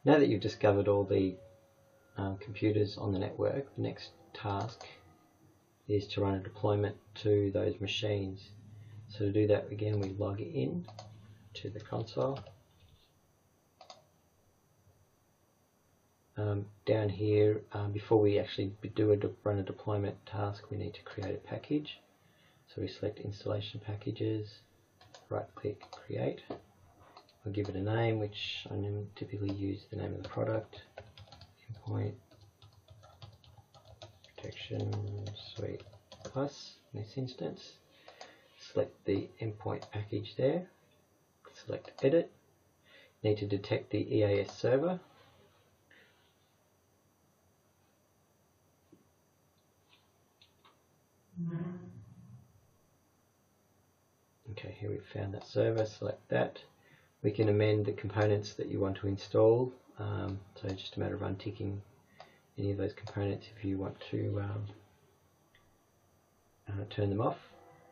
Now that you've discovered all the computers on the network, the next task is to run a deployment to those machines. So to do that, again, we log in to the console. Down here, before we actually run a deployment task, we need to create a package. So we select installation packages, right click, create. I'll give it a name, which I typically use the name of the product, Endpoint Protection Suite Plus in this instance. Select the endpoint package there, select edit. Need to detect the EAS server. Okay, here we've found that server, select that. We can amend the components that you want to install, so just a matter of unticking any of those components if you want to turn them off.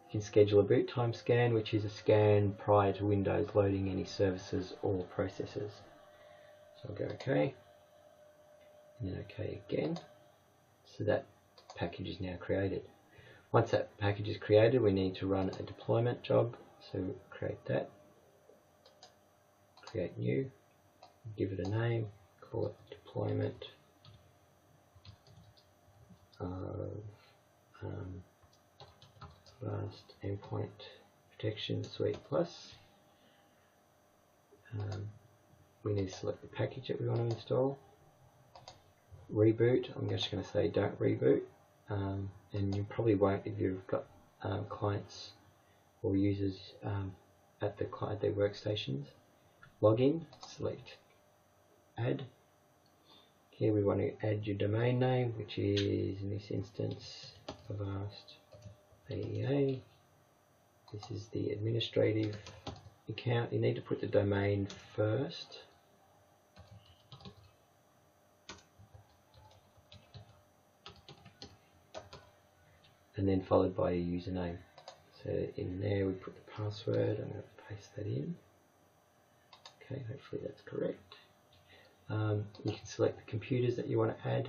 You can schedule a boot time scan, which is a scan prior to Windows loading any services or processes. So I'll go OK, and then OK again. So that package is now created. Once that package is created, we need to run a deployment job. So create that, create new, give it a name, call it deployment of Avast Endpoint Protection Suite Plus. We need to select the package that we want to install. Reboot, I'm just going to say don't reboot, and you probably won't if you've got clients or users at their workstations. Login, select add. Here we want to add your domain name, which is in this instance Avast AEA. This is the administrative account. You need to put the domain first. And then followed by a username. So in there we put the password. I'm going to paste that in. Okay, hopefully that's correct. You can select the computers that you want to add.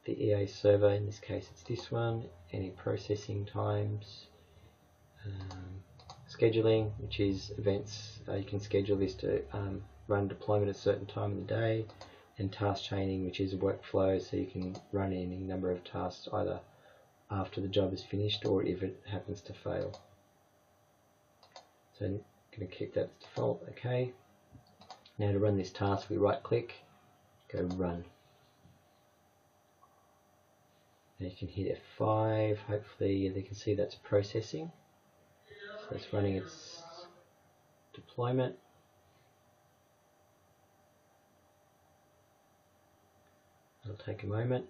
The EA server, in this case it's this one. Any processing times. Scheduling, which is events. You can schedule this to run deployment at a certain time of the day. And task chaining, which is a workflow, so you can run any number of tasks either after the job is finished or if it happens to fail. So I'm going to keep that as default. Okay. Now to run this task, we right click, go run. And you can hit F5. Hopefully they can see that's processing. So it's running its deployment. It'll take a moment.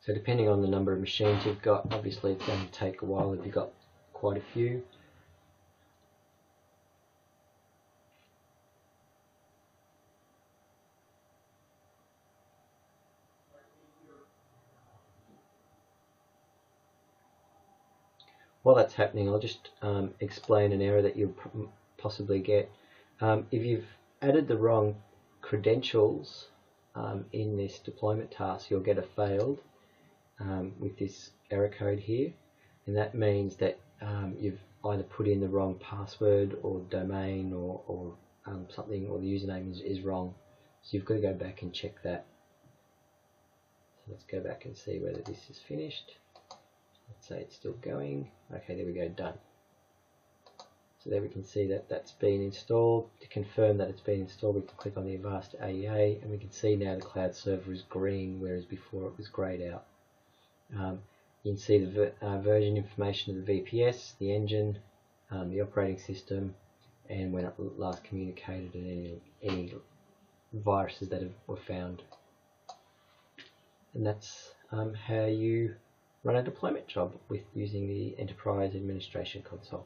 So depending on the number of machines you've got, obviously it's going to take a while if you've got quite a few. While that's happening, I'll just explain an error that you'll possibly get. If you've added the wrong credentials in this deployment task, you'll get a failed with this error code here, and that means that you've either put in the wrong password or domain or something, or the username is wrong. So you've got to go back and check that. So let's go back and see whether this is finished. Let's say it's still going. Okay, there we go, done. So there we can see that that's been installed. To confirm that it's been installed, we can click on the Avast AEA, and we can see now the cloud server is green, whereas before it was greyed out. You can see the version information of the VPS, the engine, the operating system, and when it last communicated, and any viruses that were found. And that's how you run a deployment job with using the Enterprise Administration Console.